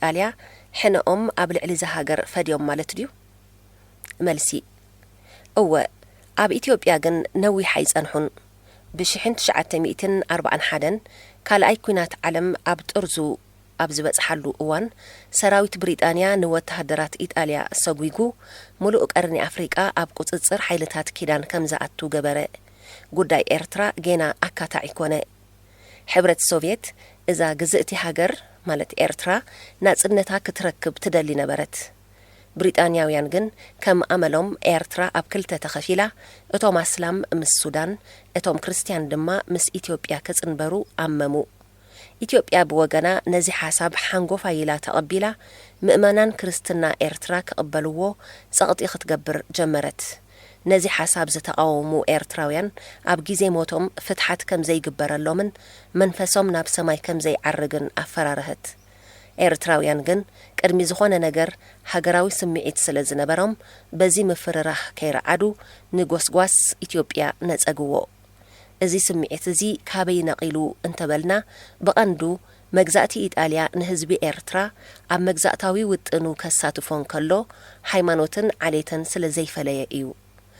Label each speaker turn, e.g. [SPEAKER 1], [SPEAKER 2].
[SPEAKER 1] ኢጣልያ ሕነኦም ኣብ ልዕሊ ዝሃገር ፈድዮም ማለት ድዩ? መልሲ እወ ኣብ ኢትዮጵያ ግን ነዊሕ ኣይጸንሑን። ብ1941 ካልኣይ ኩናት ዓለም ኣብ ጥርዙ ኣብ ዝበጽሓሉ እዋን ሰራዊት ብሪጣንያ ንወተሃደራት ኢጣልያ ሰጉይጉ ሙሉእ ቀርኒ ኣፍሪቃ ኣብ ቁጽጽር ሓይልታት ኪዳን ከም ዝኣቱ ገበረ። ጉዳይ ኤርትራ ጌና ኣካታዕ ይኮነ። ሕብረት ሶቪየት እዛ ግዝእቲ ሃገር ማለት ኤርትራ ናጽነታ ክትረክብ ትደሊ ነበረት። ብሪጣንያውያን ግን ከም ኣመሎም ኤርትራ ኣብ ክልተ ተኸፊላ እቶም ኣስላም ምስ ሱዳን እቶም ክርስቲያን ድማ ምስ ኢትዮጵያ ከጽንበሩ ኣመሙ። ኢትዮጵያ ብወገና ነዚ ሓሳብ ሓንጎፋ ኢላ ተቐቢላ ምእመናን ክርስትና ኤርትራ ክቕበልዎ ጸቕጢ ክትገብር ጀመረት። ነዚ ሓሳብ ዝተቃወሙ ኤርትራውያን ኣብ ጊዜ ሞቶም ፍትሓት ከም ዘይግበረሎምን መንፈሶም ናብ ሰማይ ከም ዘይዓርግን ኣፈራርህት። ኤርትራውያን ግን ቅድሚ ዝኾነ ነገር ሃገራዊ ስምዒት ስለ ዝነበሮም በዚ ምፍርራህ ከይረዓዱ ንጎስጓስ ኢትዮጵያ ነጸግዎ። እዚ ስምዒት እዚ ካበይ ነቒሉ እንተበልና ብቐንዱ መግዛእቲ ኢጣልያ ንህዝቢ ኤርትራ ኣብ መግዛእታዊ ውጥኑ ከሳትፎን ከሎ ሃይማኖትን ዓሌትን ስለ ዘይፈለየ እዩ።